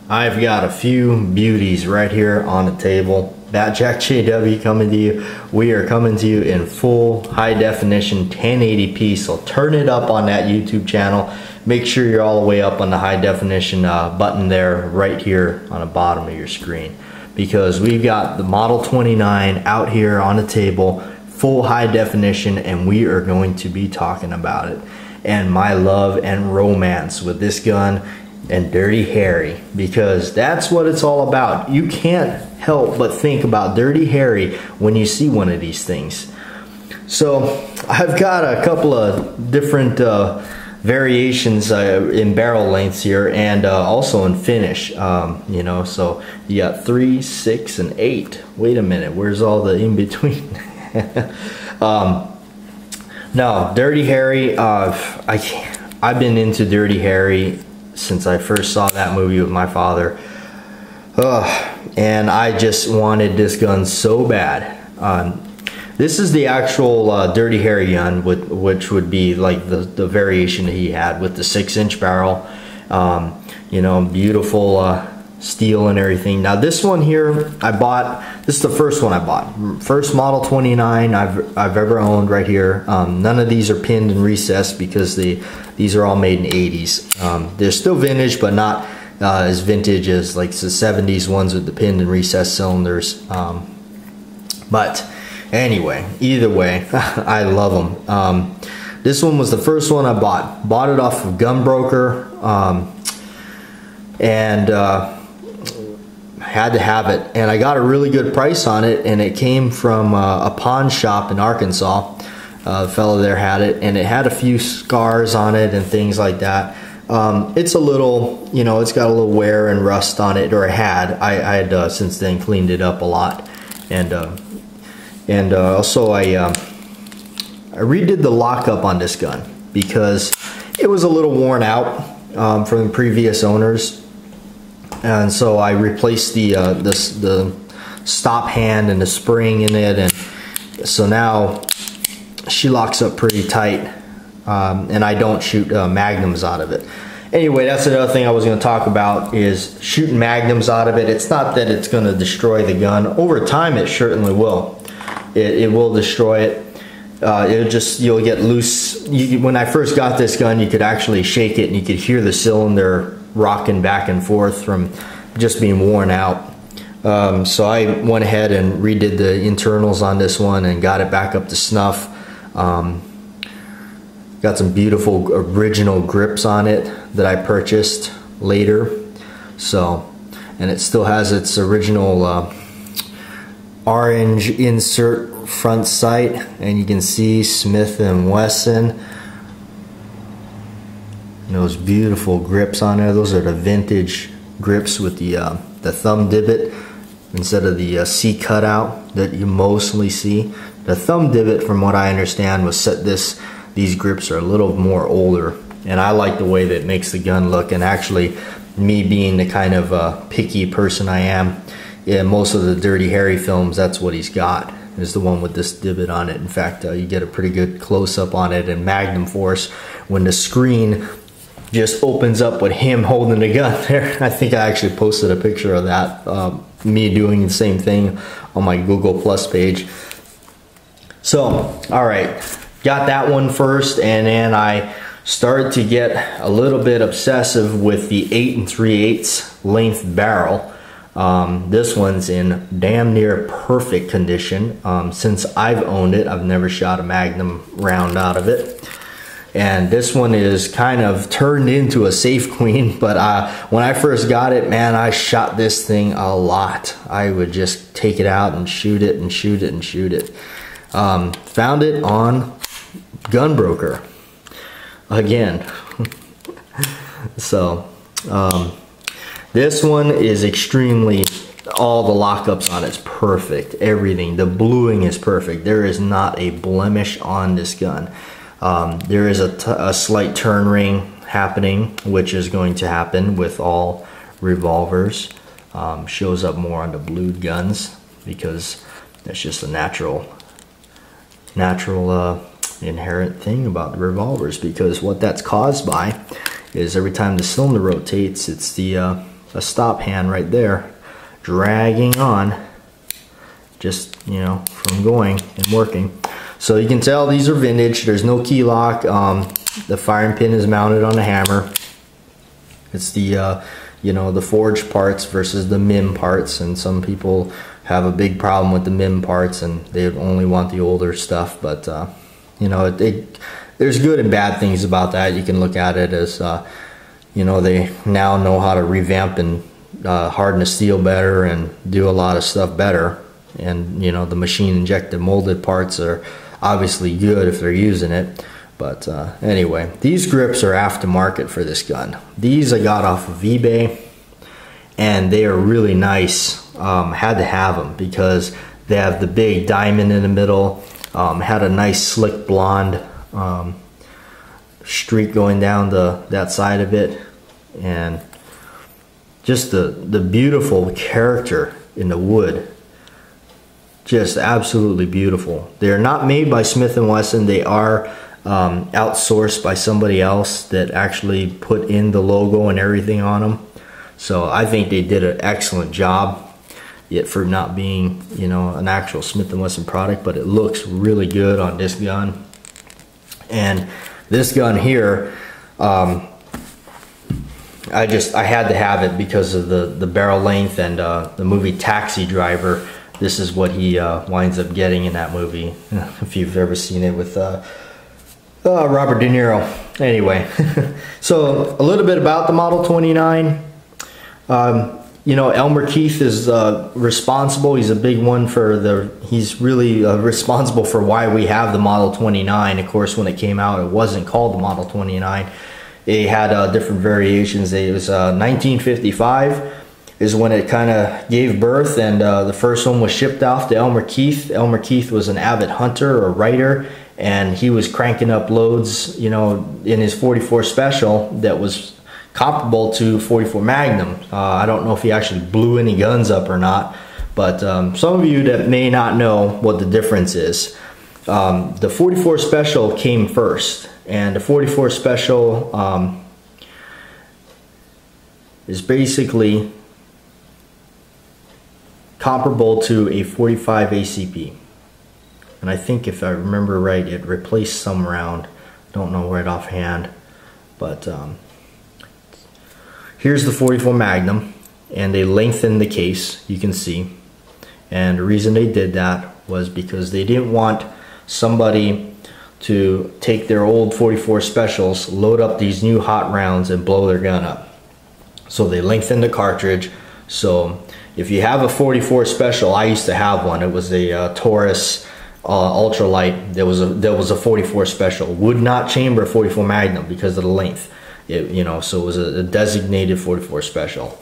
I've got a few beauties right here on the table. That Jack JW coming to you. We are coming to you in full high definition 1080p. So turn it up on that YouTube channel. Make sure you're all the way up on the high definition button there right here on the bottom of your screen. Because we've got the Model 29 out here on the table, full high definition, and we are going to be talking about it. And my love and romance with this gun and Dirty Harry, because that's what it's all about. You can't help but think about Dirty Harry when you see one of these things. So I've got a couple of different variations in barrel lengths here, and also in finish. You know, so you got 3, 6, and 8. Wait a minute, where's all the in between? No, Dirty Harry. I've been into Dirty Harry since I first saw that movie with my father. And I just wanted this gun so bad. This is the actual Dirty Harry gun, which would be like the variation that he had with the 6-inch barrel. You know, beautiful steel and everything. Now this one here I bought. This is the first one I bought. First Model 29 I've ever owned right here. None of these are pinned and recessed because these are all made in the 80s. They're still vintage, but not as vintage as like the 70s ones with the pinned and recessed cylinders. But anyway, either way, I love them. This one was the first one I bought. Bought it off of Gunbroker, and had to have it. And I got a really good price on it, and it came from a pawn shop in Arkansas. The fellow there had it, and it had a few scars on it and things like that. It's a little, you know, it's got a little wear and rust on it, or it had. I had since then cleaned it up a lot, and also I redid the lockup on this gun because it was a little worn out from the previous owners, and so I replaced the stop hand and the spring in it, and so now she locks up pretty tight, and I don't shoot magnums out of it. Anyway, that's another thing I was going to talk about, is shooting magnums out of it. It's not that it's going to destroy the gun. Over time, it certainly will. It will destroy it. You'll get loose. When I first got this gun, you could actually shake it and you could hear the cylinder rocking back and forth from just being worn out. So I went ahead and redid the internals on this one and got it back up to snuff. Got some beautiful original grips on it that I purchased later. So, and it still has its original orange insert front sight, and you can see Smith & Wesson. And those beautiful grips on there. Those are the vintage grips with the thumb divot instead of the C cutout that you mostly see. The thumb divot, from what I understand, was set these grips are a little more older, and I like the way that it makes the gun look. And actually, me being the kind of picky person I am, yeah, most of the Dirty Harry films, that's what he's got, is the one with this divot on it. In fact, you get a pretty good close-up on it in Magnum Force when the screen just opens up with him holding the gun there. I think I actually posted a picture of that, me doing the same thing on my Google Plus page. So, all right, got that one first, and then I started to get a little bit obsessive with the 8 3/8 length barrel. This one's in damn near perfect condition. Since I've owned it, I've never shot a Magnum round out of it. And this one is kind of turned into a safe queen, but when I first got it, man, I shot this thing a lot. I would just take it out and shoot it and shoot it and shoot it. Found it on Gunbroker again. So this one is extremely, all the lockups on it's perfect. Everything, the bluing is perfect. There is not a blemish on this gun. There is a slight turn ring happening, which is going to happen with all revolvers. Shows up more on the blued guns because that's just a natural inherent thing about the revolvers, because what that's caused by is every time the cylinder rotates, it's the a stop hand right there, dragging on, just, you know, from going and working. So you can tell these are vintage. There's no key lock. The firing pin is mounted on a hammer. It's the you know, the forged parts versus the MIM parts, and some people have a big problem with the MIM parts and they only want the older stuff. But you know, there's good and bad things about that. You can look at it as you know, they now know how to revamp and harden the steel better and do a lot of stuff better. And you know, the machine injected molded parts are obviously good if they're using it. But anyway, these grips are aftermarket for this gun. These I got off of eBay, and they are really nice. Had to have them because they have the big diamond in the middle. Had a nice slick blonde streak going down that side of it, and just the beautiful character in the wood. Just absolutely beautiful. They're not made by Smith & Wesson. They are outsourced by somebody else that actually put in the logo and everything on them. So I think they did an excellent job, yet for not being, you know, an actual Smith & Wesson product. But it looks really good on this gun. And this gun here, I had to have it because of the barrel length, and the movie Taxi Driver. This is what he winds up getting in that movie, if you've ever seen it, with Robert De Niro. Anyway, so a little bit about the Model 29. You know, Elmer Keith is responsible. He's a big one for he's really responsible for why we have the Model 29. Of course, when it came out, it wasn't called the Model 29. It had different variations. It was 1955 is when it kind of gave birth, and the first one was shipped off to Elmer Keith. Elmer Keith was an avid hunter or writer, and he was cranking up loads, you know, in his 44 Special that was comparable to 44 Magnum. I don't know if he actually blew any guns up or not, but some of you that may not know what the difference is, the 44 Special came first, and the 44 Special is basically comparable to a 45 ACP. And I think, if I remember right, it replaced some round. Don't know right offhand. But here's the 44 Magnum, and they lengthened the case, you can see. And the reason they did that was because they didn't want somebody to take their old 44 Specials, load up these new hot rounds, and blow their gun up. So they lengthened the cartridge. So if you have a 44 Special, I used to have one. It was a Taurus ultralight. There was a 44 Special. Would not chamber 44 Magnum because of the length. You know, so it was a designated 44 Special.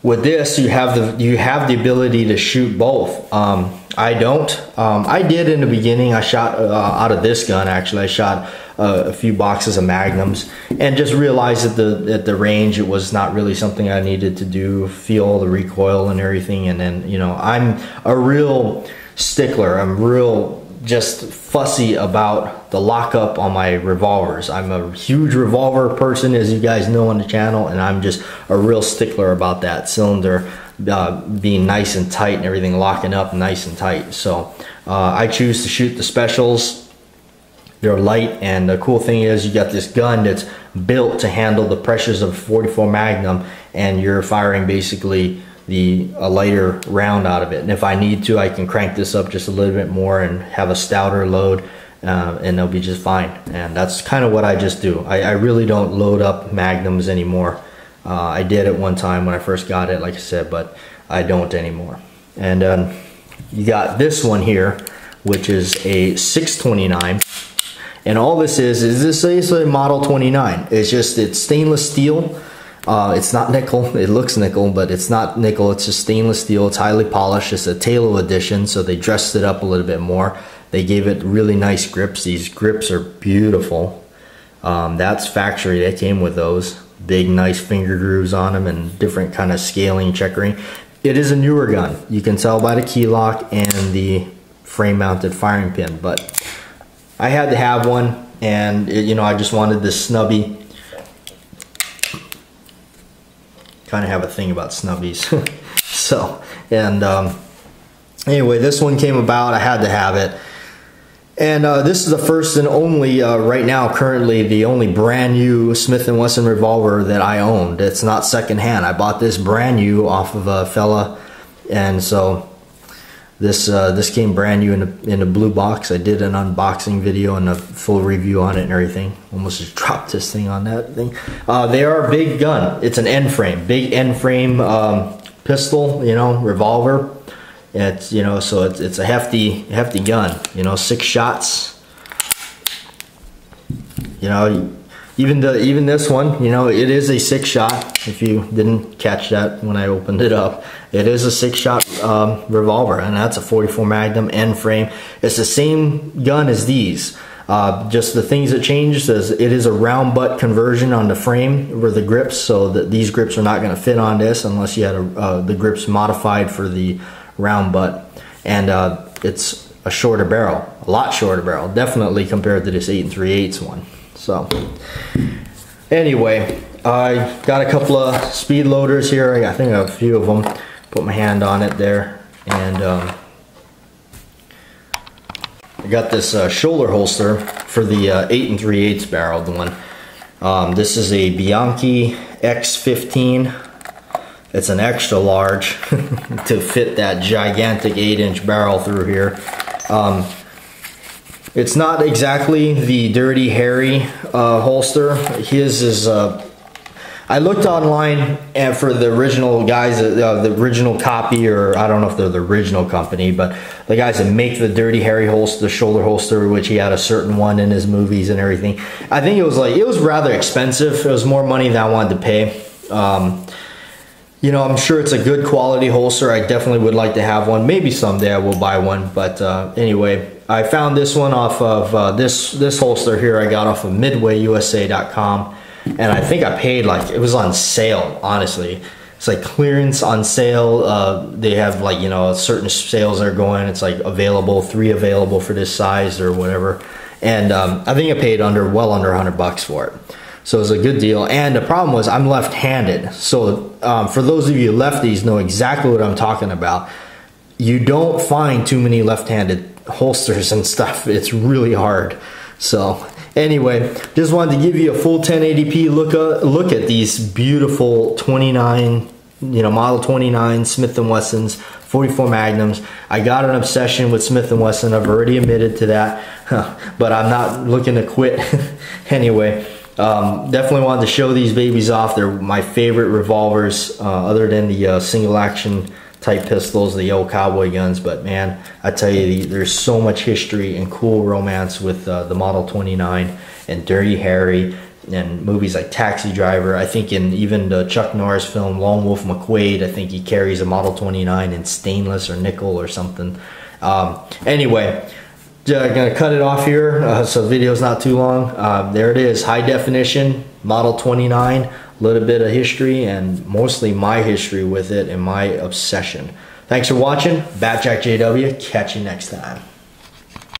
With this, you have the ability to shoot both. I don't. I did in the beginning. I shot out of this gun. Actually, I shot a few boxes of Magnums, and just realized at the range it was not really something I needed to do. Feel the recoil and everything, and then, you know, I'm a real stickler. I'm real just fussy about the lockup on my revolvers. I'm a huge revolver person, as you guys know on the channel, and I'm just a real stickler about that cylinder being nice and tight and everything locking up nice and tight. So I choose to shoot the Specials. They're light, and the cool thing is you got this gun that's built to handle the pressures of 44 Magnum, and you're firing basically a lighter round out of it. And if I need to, I can crank this up just a little bit more and have a stouter load, and they'll be just fine. And that's kind of what I just do. I really don't load up Magnums anymore. I did at one time when I first got it, like I said, but I don't anymore. And you got this one here, which is a 629. And all this is this is a Model 29. It's stainless steel. It's not nickel. It looks nickel, but it's not nickel. It's just stainless steel. It's highly polished. It's a talo edition, so they dressed it up a little bit more. They gave it really nice grips. These grips are beautiful. That's factory. They came with those big, nice finger grooves on them and different kind of scaling, checkering. It is a newer gun. You can tell by the key lock and the frame-mounted firing pin, but I had to have one, and you know, I just wanted this snubby kind of have a thing about snubbies. So, and anyway, this one came about. I had to have it. And this is the first and only, right now, currently, the only brand new Smith & Wesson revolver that I owned. It's not secondhand. I bought this brand new off of a fella. And so this came brand new in a blue box. I did an unboxing video and a full review on it and everything. Almost just dropped this thing on that thing. They are a big gun. It's an end frame, big end frame pistol, you know, revolver. It's, you know, so it's a hefty gun, you know, 6 shots. You know, even this one, you know, it is a 6 shot. If you didn't catch that when I opened it up, it is a 6 shot revolver, and that's a 44 Magnum end frame. It's the same gun as these. Just the things that changed is it is a round butt conversion on the frame where the grips, so that these grips are not going to fit on this unless you had the grips modified for the round butt, and it's a shorter barrel, a lot shorter barrel, definitely compared to this 8 3/8 one. So anyway, I got a couple of speed loaders here. I think I have a few of them. Put my hand on it there, and I got this shoulder holster for the 8 3/8 barrel one. This is a Bianchi X15. It's an extra large to fit that gigantic 8-inch barrel through here. It's not exactly the Dirty Harry holster. His is, I looked online and for the original guys, the original copy, or I don't know if they're the original company, but the guys that make the Dirty Harry holster, the shoulder holster, which he had a certain one in his movies and everything. I think it was rather expensive. It was more money than I wanted to pay. You know, I'm sure it's a good quality holster. I definitely would like to have one. Maybe someday I will buy one. But anyway, I found this one off of this holster here. I got off of MidwayUSA.com, and I think I paid, like, it was on sale. Honestly, it's like clearance on sale. They have, like, you know, certain sales are going. It's like available, 3 available for this size or whatever. And I think I paid well under $100 for it. So it was a good deal. And the problem was I'm left-handed. So for those of you lefties know exactly what I'm talking about. You don't find too many left-handed holsters and stuff. It's really hard. So anyway, just wanted to give you a full 1080p look at these beautiful 29, you know, model 29 Smith & Wessons, 44 Magnums. I got an obsession with Smith & Wesson. I've already admitted to that, but I'm not looking to quit. Anyway. Definitely wanted to show these babies off. They're my favorite revolvers, other than the single action type pistols, the old cowboy guns. But man, I tell you, there's so much history and cool romance with the Model 29 and Dirty Harry and movies like Taxi Driver. I think in even the Chuck Norris film Lone Wolf McQuade, I think he carries a Model 29 in stainless or nickel or something. Anyway, I'm gonna cut it off here so the video's not too long. There it is, high definition Model 29, a little bit of history and mostly my history with it and my obsession. Thanks for watching. Bat Jack JW, catch you next time.